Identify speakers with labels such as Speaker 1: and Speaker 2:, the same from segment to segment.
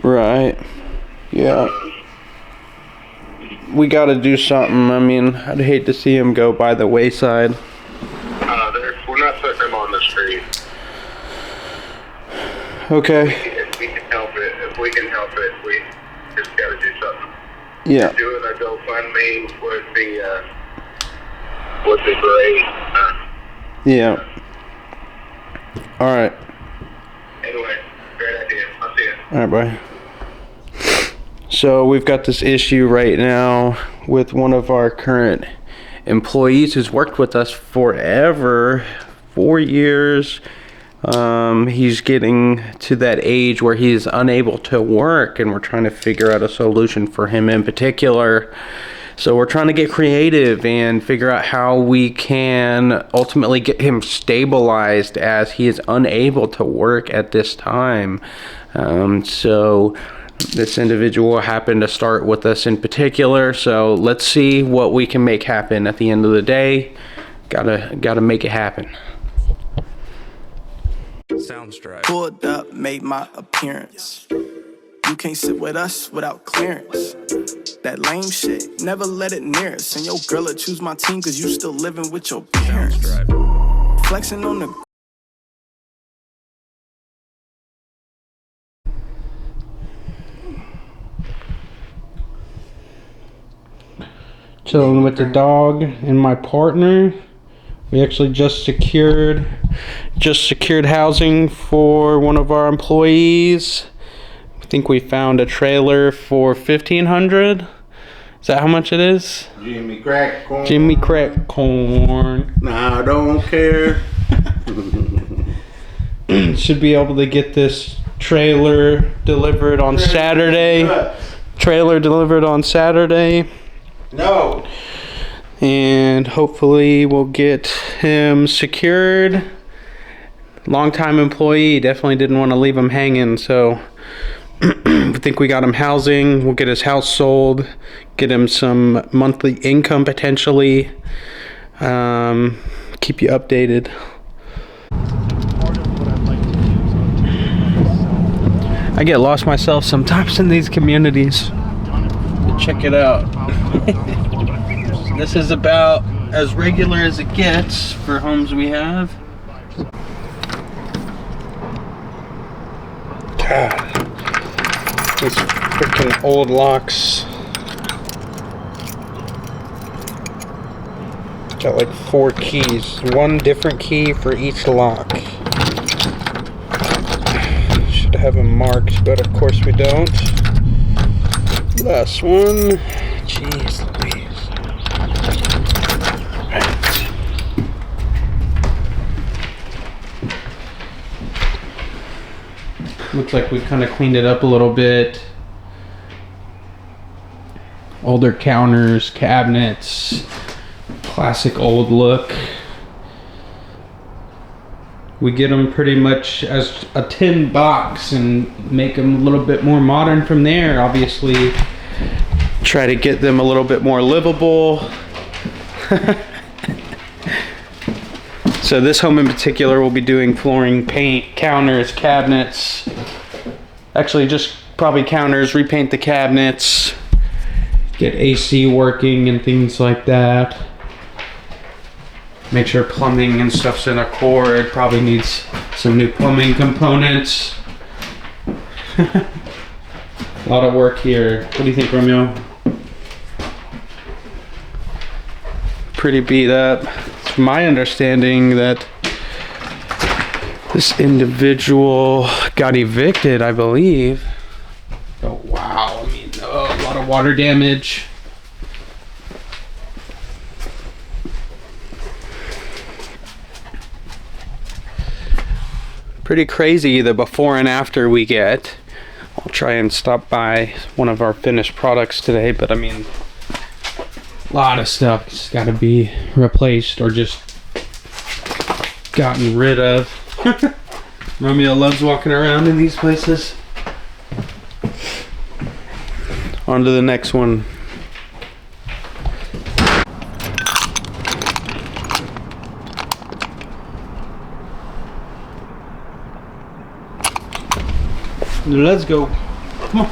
Speaker 1: Right. Yeah. We got to do something. I mean, I'd hate to see him go by the wayside.
Speaker 2: We're not putting him on the street.
Speaker 1: Okay.
Speaker 2: If we can help it, we just got to do something.
Speaker 1: Yeah.
Speaker 2: Doing a GoFundMe would be great.
Speaker 1: Yeah. All right.
Speaker 2: Anyway, great idea. I'll see you.
Speaker 1: All right, bye. So we've got this issue right now with one of our current employees who's worked with us forever, 4 years. He's getting to that age where he's unable to work, and we're trying to figure out a solution for him in particular. So we're trying to get creative and figure out how we can ultimately get him stabilized as he is unable to work at this time. So this individual happened to start with us in particular, so let's see what we can make happen at the end of the day. Gotta make it happen.
Speaker 3: Soundstripe. Pulled up, made my appearance. You can't sit with us without clearance. That lame shit, never let it near us. And your girl will choose my team cause you still living with your parents. Flexing on the
Speaker 1: Chilling with the dog and my partner. We actually just secured housing for one of our employees. I think we found a trailer for $1,500. Is that how much it is?
Speaker 4: Jimmy Crack Corn.
Speaker 1: Jimmy Crack Corn.
Speaker 4: Nah, I don't care.
Speaker 1: Should be able to get this trailer delivered on Saturday. Trailer delivered on Saturday.
Speaker 4: No.
Speaker 1: And hopefully we'll get him secured. Longtime employee, definitely didn't want to leave him hanging, so I think we got him housing. We'll get his house sold, get him some monthly income potentially. Keep you updated. I get lost myself sometimes in these communities. Check it out. This is about as regular as it gets for homes we have. God, these freaking old locks. Got like 4 keys, one different key for each lock. Should have them marked, but of course we don't. Last one. Jeez Louise. Looks like we kind of cleaned it up a little bit. Older counters, cabinets, classic old look. We get them pretty much as a tin box and make them a little bit more modern from there. Obviously, try to get them a little bit more livable. So this home in particular will be doing flooring, paint, counters, cabinets. Actually, just probably counters, repaint the cabinets, get AC working and things like that. Make sure plumbing and stuff's in accord. Probably needs some new plumbing components. A lot of work here. What do you think, Romeo? Pretty beat up. It's my understanding that this individual got evicted, I believe. Oh, wow. I mean, a lot of water damage. Pretty crazy the before and after we get. I'll try and stop by one of our finished products today, but I mean, a lot of stuff's got to be replaced or just gotten rid of. Romeo loves walking around in these places. On to the next one. Let's go. Come on.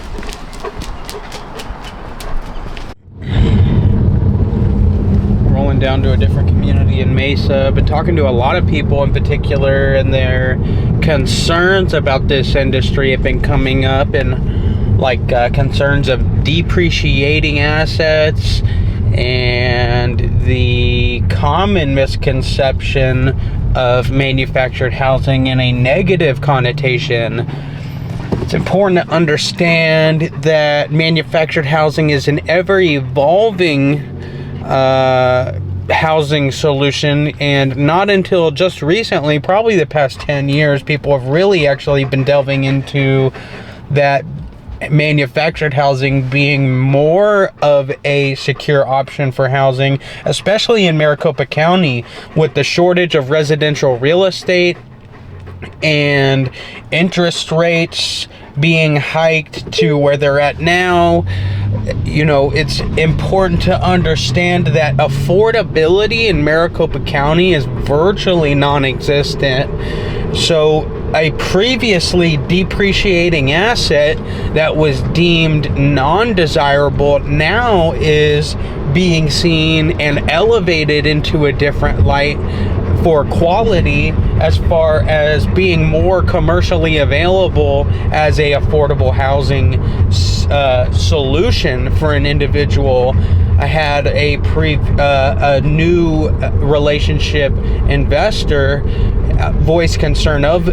Speaker 1: Rolling down to a different community in Mesa. Been talking to a lot of people in particular, and their concerns about this industry have been coming up, and like concerns of depreciating assets and the common misconception of manufactured housing in a negative connotation. It's important to understand that manufactured housing is an ever-evolving housing solution, and not until just recently, probably the past 10 years, people have really actually been delving into that manufactured housing being more of a secure option for housing, especially in Maricopa County with the shortage of residential real estate and interest rates being hiked to where they're at now. You know, it's important to understand that affordability in Maricopa County is virtually non-existent. So a previously depreciating asset that was deemed non-desirable now is being seen and elevated into a different light for quality, as far as being more commercially available as a affordable housing solution for an individual. I had a new relationship investor voice concern of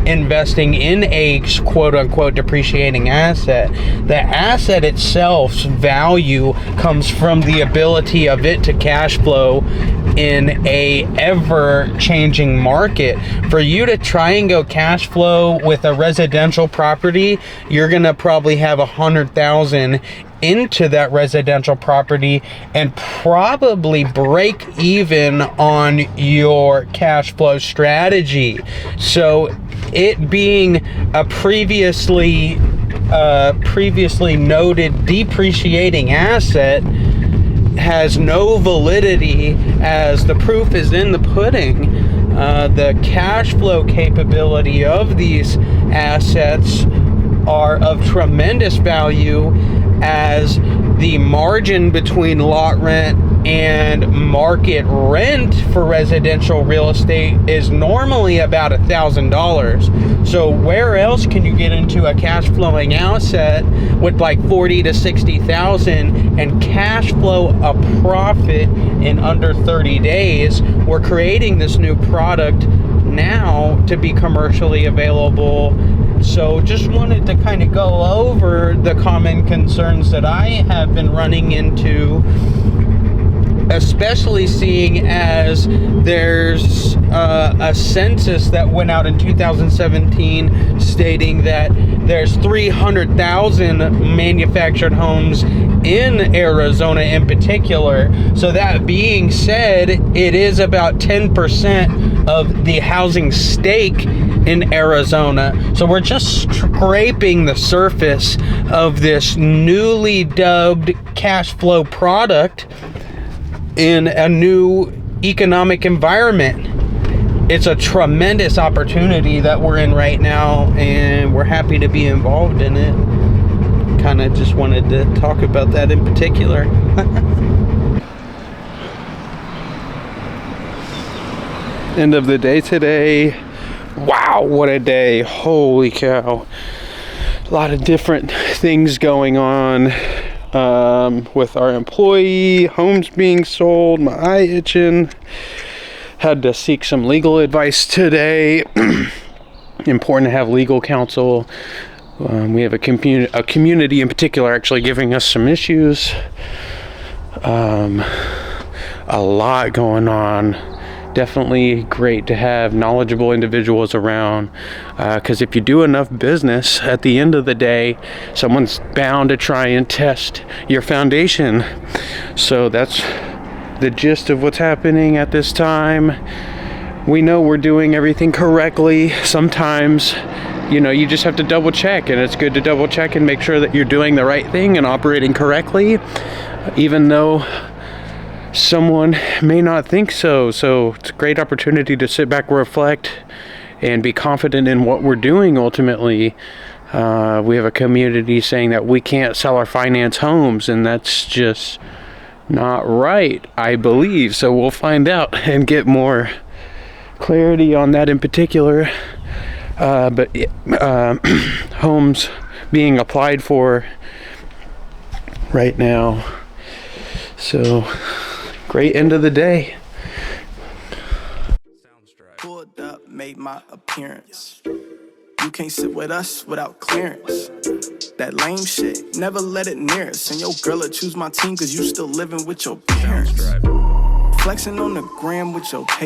Speaker 1: investing in a quote-unquote depreciating asset. The asset itself's value comes from the ability of it to cash flow in a ever-changing market. For you to try and go cash flow with a residential property, you're gonna probably have $100,000 into that residential property and probably break even on your cash flow strategy. So it being a previously noted depreciating asset has no validity, as the proof is in the pudding. The cash flow capability of these assets are of tremendous value, as the margin between lot rent and market rent for residential real estate is normally about $1,000. So where else can you get into a cash flowing asset with like 40 to 60,000 and cash flow a profit in under 30 days? We're creating this new product now to be commercially available. So just wanted to kind of go over the common concerns that I have been running into, especially seeing as there's a census that went out in 2017 stating that there's 300,000 manufactured homes in Arizona in particular. So that being said, it is about 10% of the housing stake in Arizona. So we're just scraping the surface of this newly dubbed cash flow product in a new economic environment. It's a tremendous opportunity that we're in right now, and we're happy to be involved in it. Kind of just wanted to talk about that in particular. End of the day today. Wow, what a day. Holy cow. A lot of different things going on with our employee, homes being sold, my eye itching. Had to seek some legal advice today. Important to have legal counsel. We have a community in particular actually giving us some issues. A lot going on. Definitely great to have knowledgeable individuals around, because if you do enough business, at the end of the day, someone's bound to try and test your foundation. So that's the gist of what's happening at this time. We know we're doing everything correctly. Sometimes, you know, you just have to double check, and it's good to double check and make sure that you're doing the right thing and operating correctly, even though someone may not think so. So it's a great opportunity to sit back, reflect, and be confident in what we're doing ultimately. We have a community saying that we can't sell or finance homes, and that's just not right, I believe. So we'll find out and get more clarity on that in particular. But homes being applied for right now. So great end of the day.
Speaker 3: Pulled up, made my appearance. You can't sit with us without clearance. That lame shit, never let it near us. And your girl will choose my team cause you still living with your parents. Flexing on the gram with your pay.